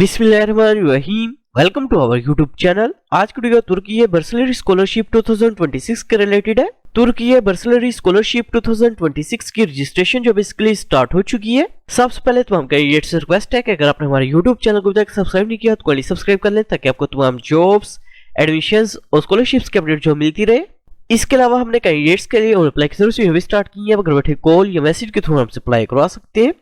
बिस्मिल्लाहिर्रहमानिर्रहीम। Welcome to our YouTube channel. आज की वीडियो तुर्की बर्सलरी स्कॉलरशिप 2026 के रिलेटेड है। तुर्की बर्सलरी स्कॉलरशिप 2026 की रजिस्ट्रेशन जो बेसिकली स्टार्ट हो चुकी है। सबसे पहले तो हम कैंडिडेट से रिक्वेस्ट है कि अगर आपने हमारे यूट्यूब चैनल को अभी तक सब्सक्राइब नहीं किया तो सब्सक्राइब कर लें ताकि आपको तमाम जॉब्स, एडमिशंस और स्कॉलरशिप्स की अपडेट जो मिलती रहे। इसके अलावा हमने कैंडिडेट्स के लिए और अप्लाई की सर्विस भी स्टार्ट की है। घर बैठे कॉल या मैसेज के थ्रू हमसे अप्लाई करवा सकते हैं।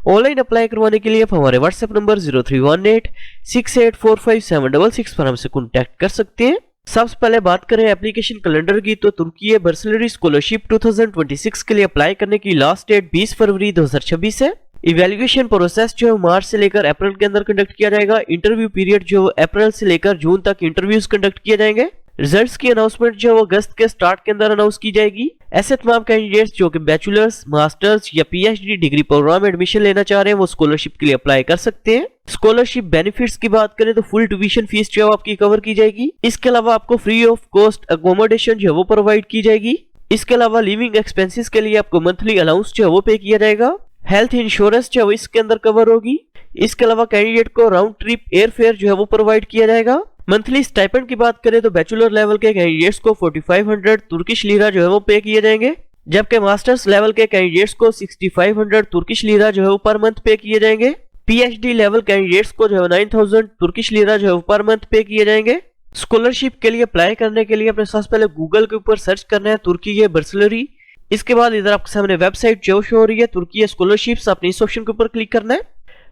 ऑनलाइन अप्लाई करवाने के लिए आप हमारे व्हाट्सएप नंबर 0318684576 पर हमसे कॉन्टैक्ट कर सकते हैं। सबसे पहले बात करें एप्लीकेशन कैलेंडर की, तो तुर्की बर्सलरी स्कॉलरशिप 2026 के लिए अप्लाई करने की लास्ट डेट 20 फरवरी 2026 है। इवैल्यूएशन प्रोसेस जो मार्च से लेकर अप्रैल के अंदर कंडक्ट किया जाएगा। इंटरव्यू पीरियड जो अप्रैल से लेकर जून तक इंटरव्यूज कंडक्ट किए जाएंगे। रिजल्ट्स की अनाउंसमेंट जो अगस्त के स्टार्ट के अंदर अनाउंस की जाएगी। ऐसे तमाम कैंडिडेट्स जो कि बैचलर्स, मास्टर्स या पीएचडी डिग्री प्रोग्राम एडमिशन लेना चाह रहे हैं वो स्कॉलरशिप के लिए अप्लाई कर सकते हैं। स्कॉलरशिप बेनिफिट्स की बात करें तो फुल ट्यूशन फीस जो आपकी कवर की जाएगी। इसके अलावा आपको फ्री ऑफ कॉस्ट अकोमोडेशन जो वो प्रोवाइड की जाएगी। इसके अलावा लिविंग एक्सपेंसेस के लिए आपको मंथली अलाउंस जो वो पे किया जाएगा। हेल्थ इंश्योरेंस जो इसके अंदर कवर होगी। इसके अलावा कैंडिडेट को राउंड ट्रिप एयर फेयर जो है वो प्रोवाइड किया जाएगा। मंथली स्टाइपेंड की बात करें तो बैचलर लेवल के कैंडिडेट्स को 4500 तुर्किश लीरा जो है वो पे किए जाएंगे, जबकि मास्टर्स लेवल के कैंडिडेट्स को 6500 तुर्किश लीरा जो है वो पर मंथ पे किए जाएंगे। पीएचडी लेवल कैंडिडेट्स को जो है 9000 तुर्किश लीरा जो है पर मंथ पे किए जाएंगे। स्कॉलरशिप के लिए अप्लाई करने के लिए अपने सबसे पहले गूगल के ऊपर सर्च करना है तुर्की बर्सलरी। इसके बाद इधर आपके सामने वेबसाइट जो शो हो रही है तुर्की स्कॉलरशिप्स, अपने इस ऑप्शन के ऊपर क्लिक करना है।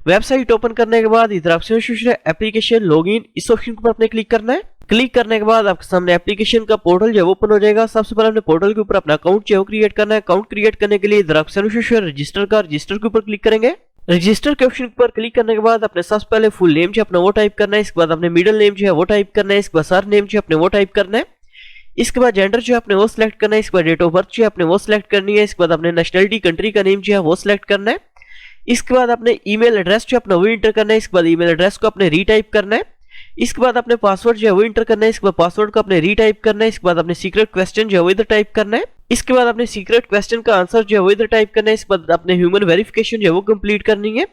वेबसाइट ओपन करने के बाद इधर आपसे एप्लीकेशन लॉगिन इस ऑप्शन के ऊपर अपने क्लिक करना है। क्लिक करने के बाद आपके सामने एप्लीकेशन का पोर्टल जो ओपन हो जाएगा। सबसे पहले अपने पोर्टल के ऊपर अपना अकाउंट जो क्रिएट करना है। अकाउंट क्रिएट करने के लिए इधर आपसे रजिस्टर के ऊपर क्लिक करेंगे। रजिस्टर के ऑप्शन पर क्लिक करने के बाद अपने सबसे पहले फुल नेम जो अपना वो टाइप करना है। इसके बाद अपने मिडिल नेम जो है वो टाइप करना है। इसके बाद सर नेम जो अपने वो टाइप करना है। इसके बाद जेंडर जो अपने वो सिलेक्ट करना है। इसके बाद डेट ऑफ बर्थ जो अपने वो सिलेक्ट करनी है। इसके बाद अपने नेशनलिटी कंट्री का नेम जो है वो सिलेक्ट करना है। इसके बाद अपने ईमेल एड्रेस जो अपना वो इंटर करना है। इसके बाद ईमेल एड्रेस को अपने रीटाइप करना है। इसके बाद अपने पासवर्ड जो है वो इंटर करना है। इसके बाद पासवर्ड को अपने रीटाइप करना है। इसके बाद अपने सीक्रेट क्वेश्चन जो है वो इधर टाइप करना है। इसके बाद अपने सीक्रेट क्वेश्चन का आंसर जो है वो इधर टाइप करना है। इसके बाद अपने ह्यूमन वेरिफिकेशन जो है वो कंप्लीट करनी है।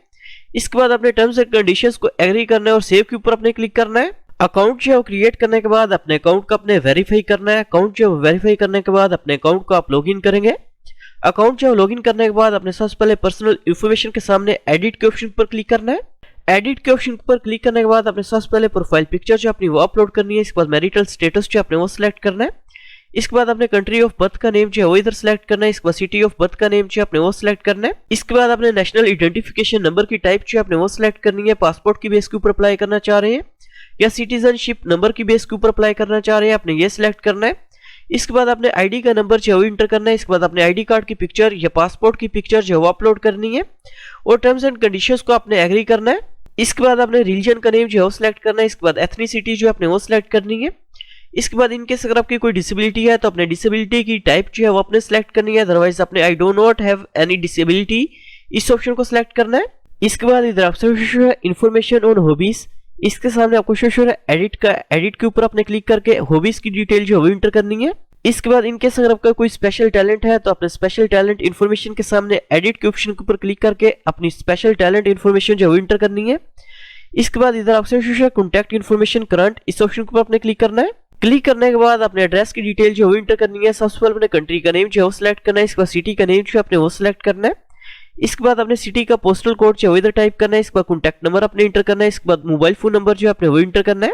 इसके बाद अपने टर्म्स एंड कंडीशंस को एग्री करना है और सेव के ऊपर अपने क्लिक करना है। अकाउंट जो है क्रिएट करने के बाद अपने अकाउंट को अपने वेरीफाई करना है। अकाउंट जो वेरीफाई करने के बाद अपने अकाउंट को आप लॉगिन करेंगे। अकाउंट जो लॉगिन करने के बाद अपने सबसे पहले पर्सनल इंफॉर्मेशन के सामने एडिट के ऑप्शन पर क्लिक करना है। एडिट के ऑप्शन पर क्लिक करने के बाद अपने सबसे पहले प्रोफाइल पिक्चर जो अपनी वो अपलोड करनी है। इसके बाद मैरिटल स्टेटस जो अपने वो सिलेक्ट करना है। इसके बाद अपने कंट्री ऑफ बर्थ का नेम जो है वो इधर सिलेक्ट करना है। इसके बाद सिटी ऑफ बर्थ का नेम जो अपने वो सिलेक्ट करना है। इसके बाद अपने नेशनल आइडेंटिफिकेशन नंबर की टाइप जो अपने वो सिलेक्ट करनी है। पासपोर्ट की बेस के ऊपर अप्लाई करना चाह रहे हैं या सिटीजनशिप नंबर की बेस के ऊपर अप्लाई करना चाह रहे हैं, अपने ये सिलेक्ट करना है। इसके बाद अपने आईडी का नंबर जो है इंटर करना है। इसके बाद अपने आईडी कार्ड की पिक्चर या पासपोर्ट की पिक्चर जो है अपलोड करनी है और टर्म्स एंड कंडीशंस को अपने एग्री करना है। इसके बाद अपने रिलीजन का नेम जो है सिलेक्ट करना है। इसके बाद एथनिसिटी जो अपने वो सिलेक्ट करनी है। इसके बाद इनकेस अगर आपकी कोई डिसेबिलिटी है तो अपने डिसेबिलिटी की टाइप जो है वो अपने सिलेक्ट करनी है। अदरवाइज अपने I do not have any disability इस ऑप्शन को सिलेक्ट करना है। इसके बाद इधर आपसे इन्फॉर्मेशन ऑन हॉबीज, इसके सामने आपको एडिट के ऊपर अपने क्लिक करके हॉबीज की डिटेल जो है इंटर करनी है। इसके बाद इनकेस अगर आपका कोई स्पेशल टैलेंट है तो अपने स्पेशल टैलेंट इन्फॉर्मेशन के सामने एडिट के ऑप्शन के ऊपर क्लिक करके अपनी स्पेशल टैलेंट इन्फॉर्मेशन जो है इंटर करनी है। इसके बाद इधर आपसे कॉन्टैक्ट इन्फॉर्मेशन करंट इस ऑप्शन के ऊपर अपने क्लिक करना है। क्लिक करने के बाद अपने एड्रेस की डिटेल जो है इंटर करनी है। सबसे पहले अपने कंट्री का नेम जो है सिलेक्ट करना है। इसके बाद सिटी का नेम जो अपने वो सिलेक्ट करना है। इसके बाद अपने सिटी का पोस्टल कोड जो इधर टाइप करना है। इसके बाद कॉन्टैक्ट नंबर अपने इंटर करना है। इसके बाद मोबाइल फोन नंबर जो अपने वो इंटर करना है।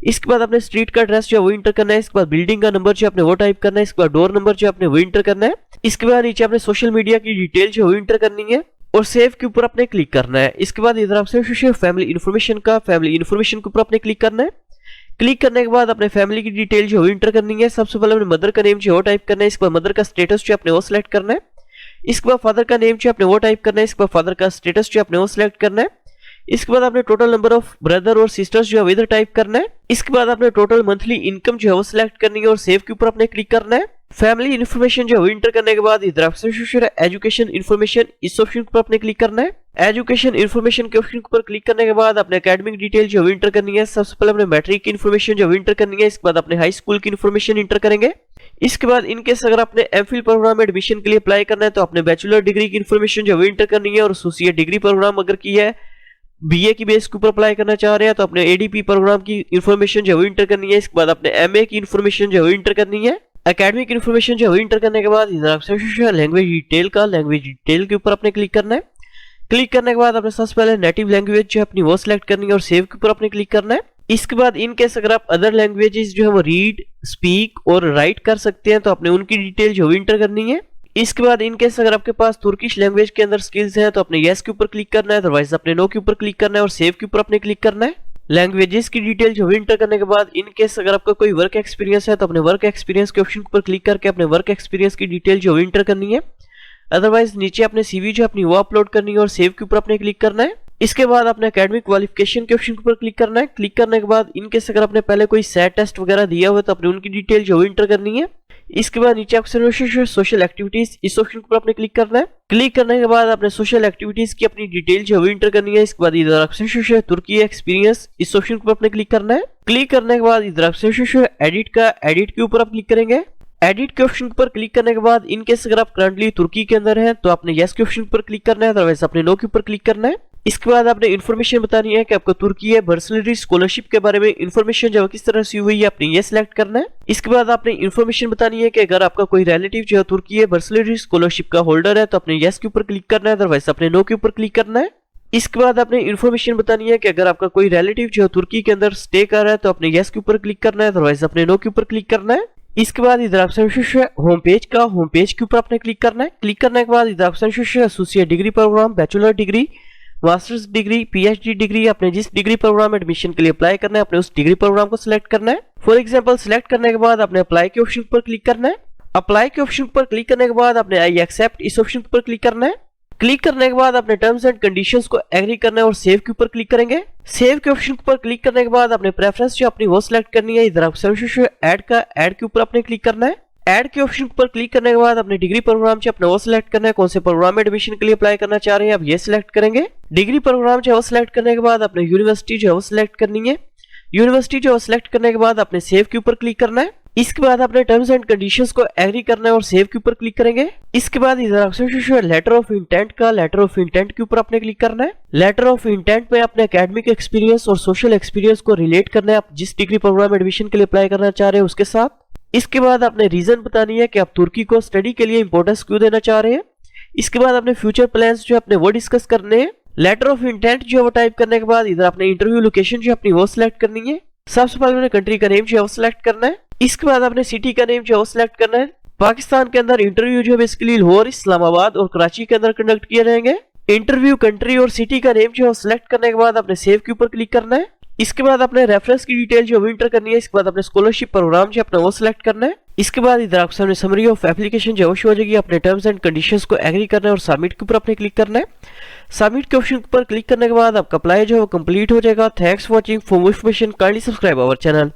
इसके बाद अपने स्ट्रीट का एड्रेस जो है वो इंटर करना है। इसके बाद बिल्डिंग का नंबर जो अपने वो टाइप करना है। इसके बाद डोर नंबर जो अपने वो इंटर करना है। इसके बाद नीचे अपने सोशल मीडिया की डिटेल जो है इंटर करनी है और सेव के ऊपर अपने क्लिक करना है। इसके बाद इधर आपसे फैमिली इन्फॉर्मेशन के ऊपर अपने क्लिक करना है। क्लिक करने के बाद अपने फैमिली की डिटेल जो इंटर करनी है। सबसे पहले अपने मदर का नेम जो टाइप करना है। इसके बाद मदर का स्टेटस जो अपने वो सिलेक्ट करना है। इसके बाद फादर का नेम जो अपने वो टाइप करना है। इसके बाद फादर का स्टेटस जो अपने वो सिलेक्ट करना है। इसके बाद अपने टोटल नंबर ऑफ ब्रदर और सिस्टर्स जो है इधर टाइप करना है। इसके बाद अपने टोटल मंथली इनकम जो है वो सिलेक्ट करनी है और सेव के ऊपर अपने क्लिक करना है। फैमिली इन्फॉर्मेशन जो है इंटर करने के बाद इधर आपसे एजुकेशन इन्फॉर्मेशन इस ऑप्शन पर अपने क्लिक करना है। एजुकेशन इन्फॉर्मेशन के ऑप्शन पर क्लिक करने के बाद अपने एकेडमिक डिटेल जो इंटर करनी है। सबसे पहले अपने मैट्रिक की इन्फॉर्मेशन जो इंटर करनी है। इसके बाद अपने हाई स्कूल की इन्फॉर्मेशन इंटर करेंगे। इसके बाद इनकेस अगर आपने एमफिल प्रोग्राम में एडमिशन के लिए अप्लाई करना है तो अपने बैचलर डिग्री की इन्फॉर्मेशन जो इंटर करनी है और एसोसिएट डिग्री प्रोग्राम अगर की है बीए की बेस के ऊपर अप्लाई करना चाह रहे हैं तो अपने एडीपी प्रोग्राम की इन्फॉर्मेशन जो है इंटर करनी है। इसके बाद अपने एमए की इन्फॉर्मेशन जो है इंटर करनी है। एकेडमिक इन्फॉर्मेशन जो है इंटर करने के बाद इधर आपसे लैंग्वेज डिटेल के ऊपर अपने क्लिक करना है। क्लिक करने के बाद अपने सबसे पहले नेटिव लैंग्वेज जो है अपनी वो सिलेक्ट करनी है और सेव के ऊपर अपने क्लिक करना है। इसके बाद इन केस अगर आप अदर लैंग्वेजेस जो है वो रीड, स्पीक और राइट कर सकते हैं तो अपने उनकी डिटेल जो है इंटर करनी है। इसके बाद इन केस अगर आपके पास तुर्किश लैंग्वेज के अंदर स्किल्स हैं तो अपने यस के ऊपर क्लिक करना है, अदरवाइज अपने नो के ऊपर क्लिक करना है और सेव के ऊपर अपने क्लिक करना है। लैंग्वेजेस की डिटेल जो इंटर करने के बाद इन केस अगर आपका कोई वर्क एक्सपीरियंस है तो अपने वर्क एक्सपीरियंस के ऑप्शन के ऊपर क्लिक करके अपने वर्क एक्सपीरियंस की डिटेल जो इंटर करनी है। अदरवाइज नीचे अपने सीवी जो अपनी वो अपलोड करनी है और सेव के ऊपर अपने क्लिक करना है। इसके बाद अपने एकेडमिक क्वालिफिकेशन के ऑप्शन के ऊपर क्लिक करना है। क्लिक करने के बाद इन केस अगर आपने पहले कोई सेट टेस्ट वगैरह दिया हुआ तो अपने उनकी डिटेल जो इंटर करनी है। इसके बाद नीचे आपसे सोशल एक्टिविटीज इस ऑप्शन के ऊपर आपने क्लिक करना है। क्लिक करने के बाद अपने सोशल एक्टिविटीज की अपनी डिटेल जो इंटर करनी है। इसके बाद इधर आपसे तुर्की एक्सपीरियंस इस ऑप्शन के ऊपर आपने क्लिक करना है। क्लिक करने के बाद इधर आपसे एडिट के ऊपर आप क्लिक करेंगे। एडिट के ऑप्शन पर क्लिक करने के बाद इन केस अगर आप करंटली तुर्की के अंदर हैं तो आपने यस के ऑप्शन पर क्लिक करना है, अदरवाइज अपने नो के ऊपर क्लिक करना है। इसके बाद आपने इन्फॉर्मेशन बतानी है कि आपको तुर्की है बर्सलरी स्कॉलरशिप के बारे में इन्फॉर्मेशन जो किस तरह से हुई है आपने ये सिलेक्ट करना है। इसके बाद आपने इन्फॉर्मेशन बतानी है कि अगर आपका कोई रिलेटिव जो है तुर्की है बर्सलरी स्कॉलरशिप का होल्डर है तो अपने यस के ऊपर क्लिक करना है, अदरवाइज अपने नो के ऊपर क्लिक करना है। इसके बाद आपने इन्फॉर्मेशन बतानी है कि अगर आपका कोई रिलेटिव जो है तुर्की के अंदर स्टे कर रहा है तो अपने यस के ऊपर क्लिक करना है, अदरवाइज अपने नो के ऊपर क्लिक करना है। इसके बाद इधर ऑप्शन होम पेज के ऊपर आपने क्लिक करना है। क्लिक करने के बाद इधर option associate degree program, bachelor degree, masters degree, PhD degree, आपने जिस डिग्री प्रोग्राम एडमिशन के लिए अप्लाई करना है अपने उस डिग्री प्रोग्राम को सिलेक्ट करना है। फॉर एग्जांपल सिलेक्ट करने के बाद आपने अप्लाई के ऑप्शन पर क्लिक करना है। अप्लाई के ऑप्शन पर क्लिक करने के बाद आपने आई एक्सेप्ट इस ऑप्शन पर क्लिक करना है। क्लिक करने के बाद अपने टर्म्स एंड कंडीशंस को एग्री करना है और सेव के ऊपर क्लिक करेंगे। सेव के ऑप्शन पर क्लिक करने के बाद अपने प्रेफरेंस जो अपनी वो सिलेक्ट करनी है। इधर ऑप्शन ऐड के ऊपर अपने क्लिक करना है। ऐड के ऑप्शन पर क्लिक करने के बाद अपने डिग्री प्रोग्राम जो अपना वो सिलेक्ट करना है, कौन से प्रोग्राम में एडमिशन के लिए अप्लाई करना चाह रहे हैं आप ये सिलेक्ट करेंगे। डिग्री प्रोग्राम जो है वो सिलेक्ट करने के बाद अपने यूनिवर्सिटी जो है वो सिलेक्ट करनी है। यूनिवर्सिटी जो है सिलेक्ट करने के बाद अपने सेव के ऊपर क्लिक करना है। इसके बाद अपने टर्म्स एंड कंडीशंस को एग्री करना है और सेव के ऊपर क्लिक करेंगे। इसके बाद इधर लेटर ऑफ इंटेंट के ऊपर अपने क्लिक करना है। लेटर ऑफ इंटेंट में अपने एकेडमिक एक्सपीरियंस और सोशल एक्सपीरियंस को रिलेट करना है आप जिस डिग्री प्रोग्राम एडमिशन के लिए अप्लाई करना चाह रहे हैं उसके साथ। इसके बाद आपने रीजन बतानी है कि आप तुर्की को स्टडी के लिए इंपॉर्टेंस क्यों देना चाह रहे हैं। इसके बाद अपने फ्यूचर प्लान्स जो अपने वो डिस्कस करने हैं। लेटर ऑफ इंटेंट जो है वो टाइप करने के बाद इधर अपने इंटरव्यू लोकेशन जो अपनी वो सिलेक्ट करनी है। सबसे पहले अपने कंट्री का नेम जो है वो सिलेक्ट करना है। इसके बाद अपने सिटी का नेम जो है वो सिलेक्ट करना है। पाकिस्तान के अंदर इंटरव्यू जो है बेसिकली लाहौर, इस्लामाबाद और कराची के अंदर कंडक्ट किए जाएंगे। इंटरव्यू कंट्री और सिटी का नेम जो है सिलेक्ट करने के बाद अपने सेव के ऊपर क्लिक करना है। इसके बाद अपने रेफरेंस की डिटेल जो इंटर करनी है। इसके बाद अपने स्कॉलरशिप प्रोग्राम जो अपना वो सिलेक्ट करना है। इसके बाद इधर आपके सामने समरी ऑफ एप्लीकेशन जो हो जाएगी। अपने टर्म्स एंड कंडीशंस को एग्री करना है और सबमिट के ऊपर अपने क्लिक करना है। सबमिट के ऑप्शन पर क्लिक करने के बाद आपका अप्लाई जो है वो कंप्लीट हो जाएगा। Thanks for watching. For more information kindly subscribe our channel.